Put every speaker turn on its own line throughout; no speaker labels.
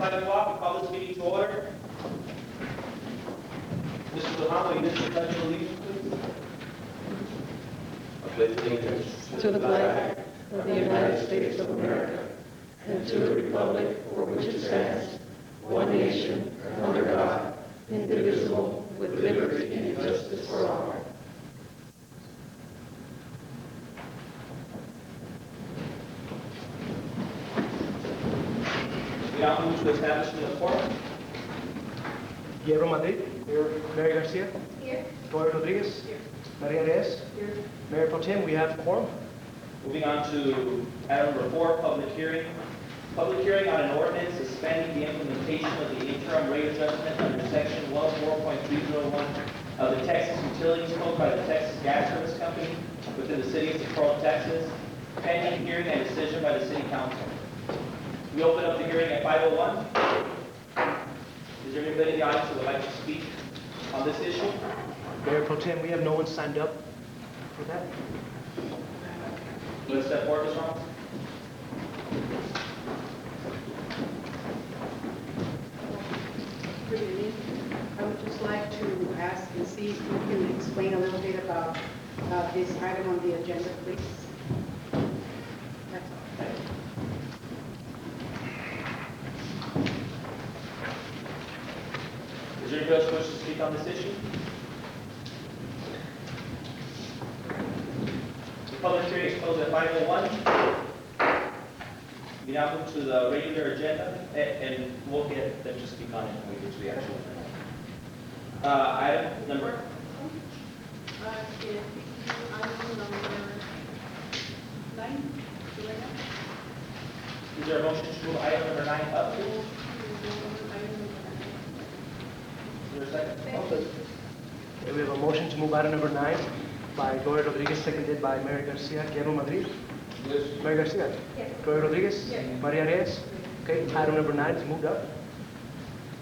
5 o'clock, we call this meeting to order. Mr. Lujan, will you lead the pledge of allegiance, please? I pledge allegiance
to the flag of the United States of America and to the republic for which it stands, one nation, under God, indivisible, with liberty and justice for all.
We now move to establishment of quorum.
Guillermo Madrid. Here. Mary Garcia.
Here.
Gloria Rodriguez.
Here.
Maria Reyes.
Here.
Mayor Pro Tem, we have quorum.
Moving on to item number 4, public hearing. Public hearing on an ordinance suspending the implementation of the interim rate adjustment under section 104.301 of the Texas Utilities Code by the Texas Gas Service Company within the city of Socorro, Texas, pending hearing and decision by the city council. We open up the hearing at 5:01. Is there anybody in the audience who would like to speak on this issue?
Mayor Pro Tem, we have no one signed up for that.
Let's step forward, Ms. Ramos.
Good evening. I would just like to ask and see if you can explain a little bit about this item on the agenda, please. That's all.
Is there anybody else who wishes to speak on this issue? The public hearing is closed at 5:01. We now move to the regular agenda, and we'll get them to speak on it when we get to the actual agenda. Item number, is there a motion to move item number 9 up? Is there a second?
Okay, we have a motion to move item number 9 by Gloria Rodriguez, seconded by Mary Garcia. Guillermo Madrid.
Yes.
Mary Garcia.
Yes.
Gloria Rodriguez.
Yes.
Maria Reyes. Okay, item number 9 is moved up.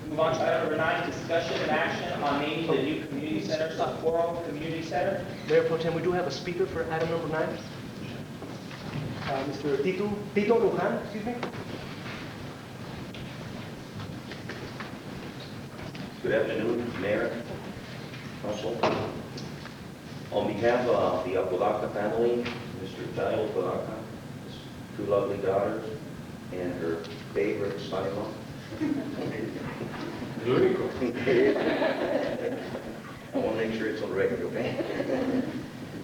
Move on to item number 9, discussion and action on naming the new community center, Socorro Community Center.
Mayor Pro Tem, we do have a speaker for item number 9. Mr. Tito Lujan, excuse me.
Good afternoon, Mayor, Council. On behalf of the Apodaca family, Mr. Jairo Apodaca, his 2 lovely daughters, and her favorite son-in-law. I want to make sure it's on record, okay?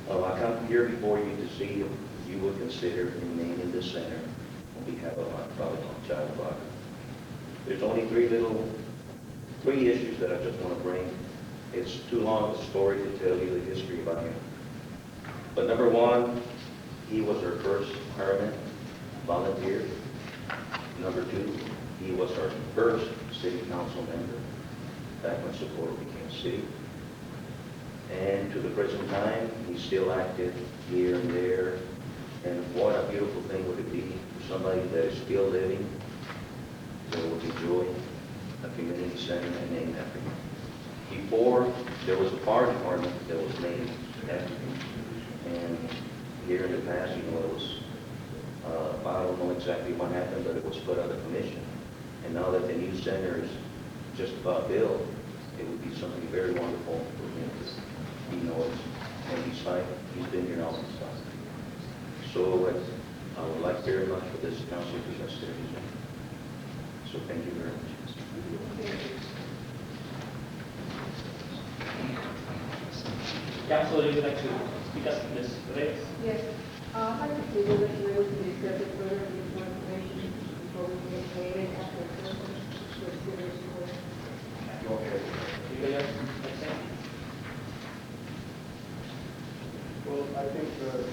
I come here before you to see if you would consider naming this center on behalf of my brother, Jairo Apodaca. There's only 3 issues that I just want to bring. It's too long a story to tell you the history about him. But number 1, he was our first fireman, volunteer. Number 2, he was our first city council member back when Socorro became city. And to the present time, he's still active here and there. And what a beautiful thing would it be for somebody that is still living, that would enjoy a community center and named after him. Before, there was a fire department that was named after him. And here in the past, it was, I don't know exactly what happened, but it was put under commission. And now that the new center is just about built, it would be something very wonderful for him to, and he's been here all this time. So I would like very much for this council to consider his name. So thank you very much.
Council, would you like to speak up, Ms. Reyes?
Yes. I'd like to see whether you will discuss it further with more information before we get paid after the first consideration.
Anybody else like to say?
Well, I think there's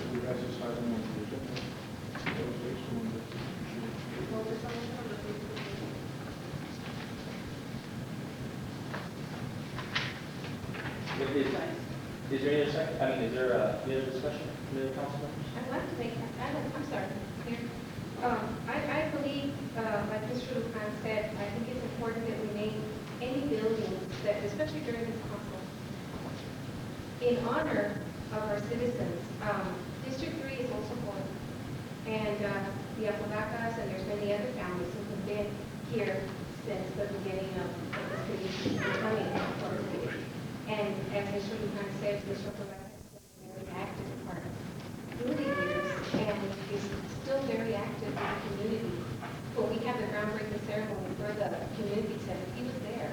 the exercise on the agenda.
Is there any other second? Is there any other discussion from the council members?
I'd like to make, I'm sorry, here. I believe, like Mr. Lujan said, I think it's important that we name any buildings that, especially during this council, in honor of our citizens. District 3 is also one.
And the Apodacas, and there's many other families who have been here since the beginning of the city becoming a port city. And as Mr. Luján said, Mr. Apodacas has been a very active part through the years and is still very active in the community. When we had the groundbreaking ceremony for the community center, he was there.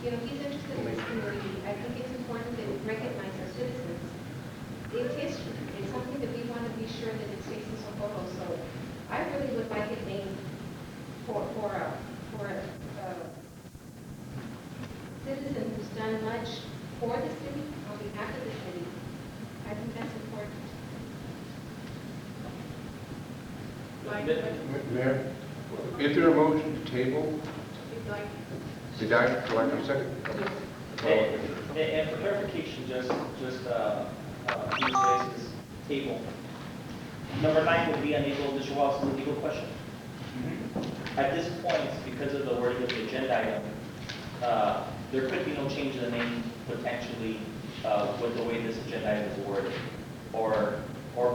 He's interested in this community. I think it's important that we recognize our citizens. It's history. It's something that we want to be sure that it stays in Socorro. So I really would like it named for a citizen who's done much for the city, on behalf of the city. I think that's important.
Mayor, is there a motion to table? Did I, do I have a second?
And for clarification, just this table. Number 9 would be unable, Mr. Wallace, is a legal question. At this point, because of the wording of the agenda item, there could be no change in the name potentially with the way this agenda item is worded. Or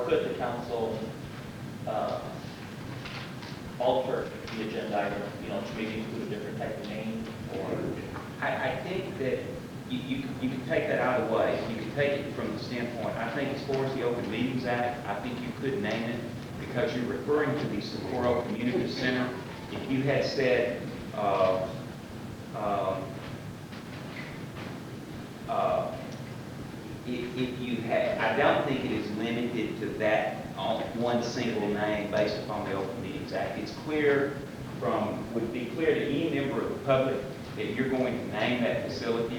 could the council alter the agenda item, to maybe include a different type of name? Or
I think that you can take that either way. You can take it from the standpoint, I think as far as the Open Meetings Act, I think you could name it because you're referring to the Socorro Community Center. If you had said, if you had, I don't think it is limited to that one single name based upon the Open Meetings Act. It's clear would be clear to any member of the public that you're going to name that facility,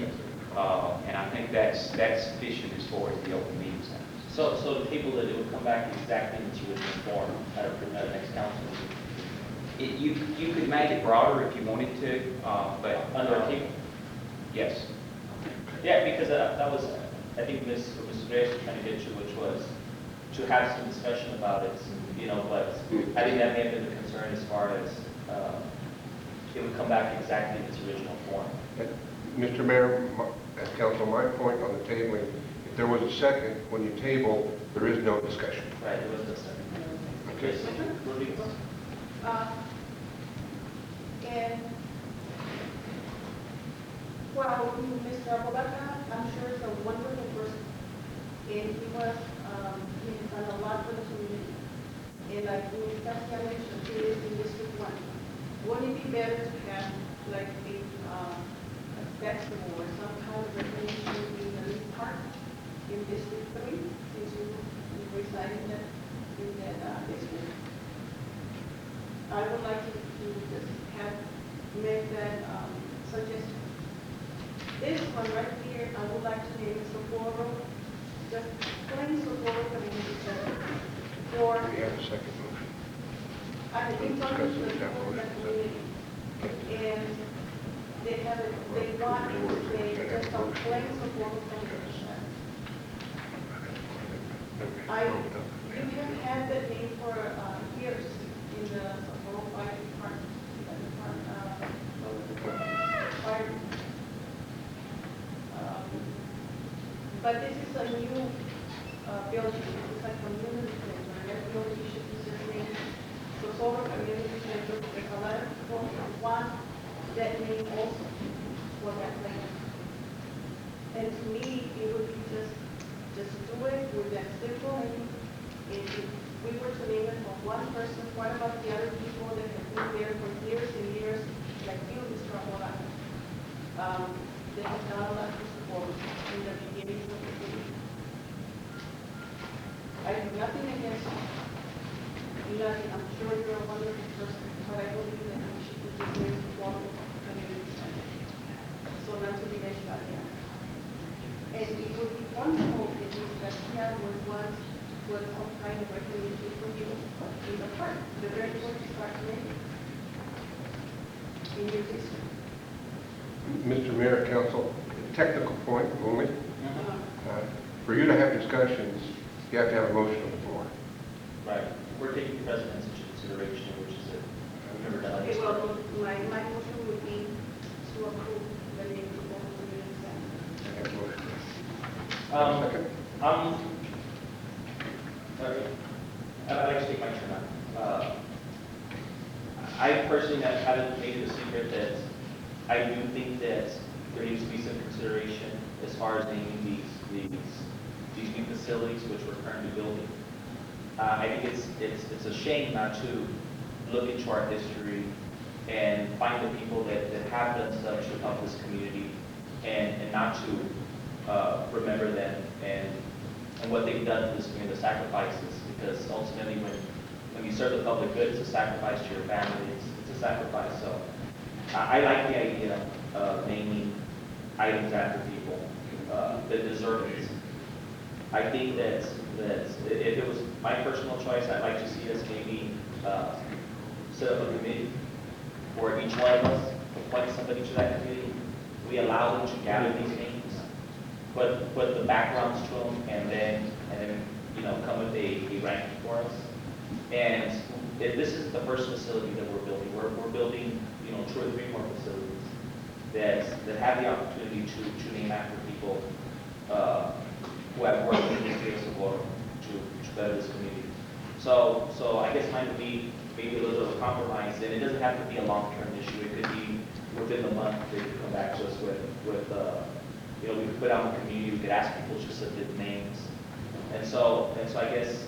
and I think that's sufficient as far as the Open Meetings Act.
so the table that it would come back exactly in its original form at a next council meeting.
You could make it broader if you wanted to, but
Under a table?
yes.
Yeah, because that was, I think Ms. Reyes was trying to get you, which was to have some discussion about it, but I think that may have been the concern as far as it would come back exactly in its original form.
Mr. Mayor, as council, my point on the tabling, if there was a second, when you table, there is no discussion.
Right, it was a second.
Okay.
Yes, Rodriguez?
And well, Mr. Apodaca, I'm sure is a wonderful person, and he was, he's done a lot for the community. And like Ms. Garcia mentioned, he is in District 1. Wouldn't it be better to have like a festival or some kind of recognition in the Leaf Park in District 3, since you reside in that district? I would like to just make that suggestion. This one right here, I would like to name it Socorro, just plain Socorro Community Center. Or,
We have a second motion.
I think something to support the community. And they have it, they want to say just a plain Socorro Community Center. You have had that name for years in the Socorro Fire Department. But this is a new building. It's a community center. That building should be just named Socorro Community Center. There's a lot of people who want that name also for that land. And to me, it would be just do it with that simple name. If we were to name it for one person, what about the other people that have been there for years and years, like you, Mr. Amora? They have done a lot to support in the beginning of the city. I have nothing against you. Nothing. I'm sure you're a wonderful person, but I believe that we should be doing one community center. So not to be mentioned out there. And it would be wonderful if Ms. Garcia would want some kind of recognition for you in the park, the very first park in your district.
Mr. Mayor, council, technical point only. For you to have discussions, you have to have a motion on the floor.
Right. We're taking precedence into consideration, which is I've never done
Okay,
this.
well, my motion would be to approve the name of the community center.
I have a motion.
Um,
Second.
Sorry. I'd like to take I personally haven't made it a secret that I do think that there needs to be some consideration as far as naming these new facilities which we're currently building. I think it's a shame not to look into our history and find the people that have done such to help this community and not to remember them and what they've done for this community, the sacrifices, because ultimately when you serve the public good, it's a sacrifice to your family, it's a sacrifice. So I like the idea of naming items after people that deserve it. I think that if it was my personal choice, I'd like to see us maybe set up a committee where each one of us appoint somebody to that committee. We allow them to gather these names, put the backgrounds to them, and then come with a ranking for us. And if this is the first facility that we're building, we're building 2 or 3 more facilities that have the opportunity to name after people who have worked in the fields of water to better this community. So I guess mine would be maybe a little bit of a compromise, and it doesn't have to be a long-term issue. It could be within the month they could come back to us with we could put out in the community, we could ask people to submit names. And so I guess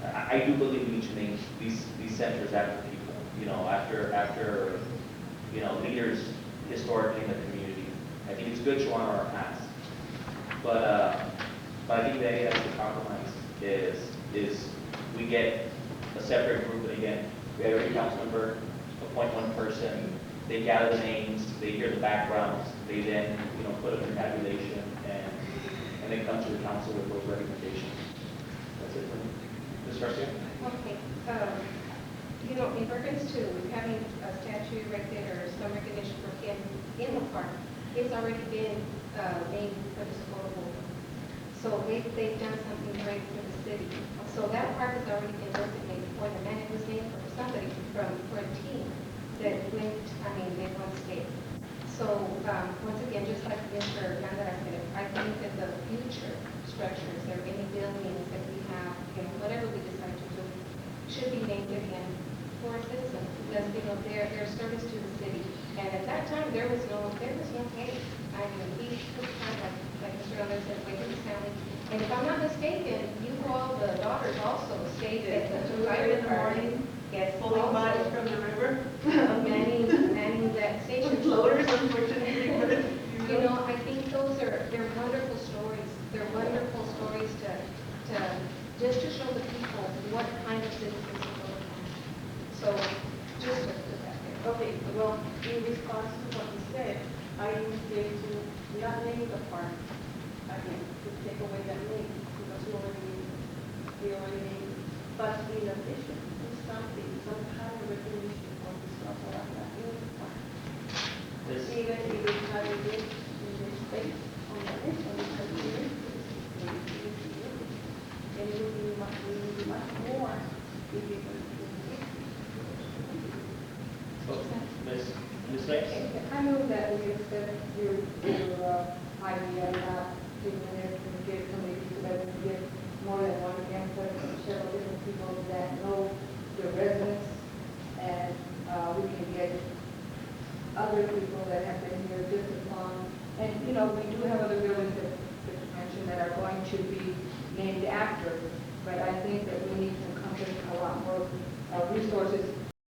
I do believe we need to name these centers after people, after leaders historically in the community. I think it's good to honor our past. But I think the idea of the compromise is we get a separate group, and again, we have every council member appoint one person, they gather the names, they hear the backgrounds, they then, put up a tabulation and then come to the council with those recommendations. That's it for me. Ms. Garcia?
Okay, in reference to having a statue erected or some recognition for him in the park, it's already been named for the Socorro. So they've done something great for the city. So that park has already been designated for them, and it was named for somebody for a team that they won state. So once again, just like Mr. Yandara said, I think that the future structures or any buildings that we have, whatever we decide to do, should be named again for citizens because their service to the city. And at that time, there was no case. I mean, he was kind of like Mr. Yandara said, wait for his family. And if I'm not mistaken, you all, the daughters also stayed at the fire in the morning. Yes,
Pulling bodies from the river.
manning that station.
With floaters, unfortunately.
I think they're wonderful stories. They're wonderful stories to just to show the people what kind of citizens we're looking at. So just to put that there.
Okay, well, in response to what you said, I would say to not name the park again, to take away that name, because we already named it. But in addition, do something, some kind of recognition for the Socorro in the park. Even if it's not in this space, on the list, on the criteria, and it will be much more if we can.
Ms. Banks?
I move that we accept your idea about giving their communication committee so that we can get more than one input from several different people that know the residents, and we can get other people that have been here just upon. And, we do have other buildings that you mentioned that are going to be named after, but I think that we need to encompass a lot more resources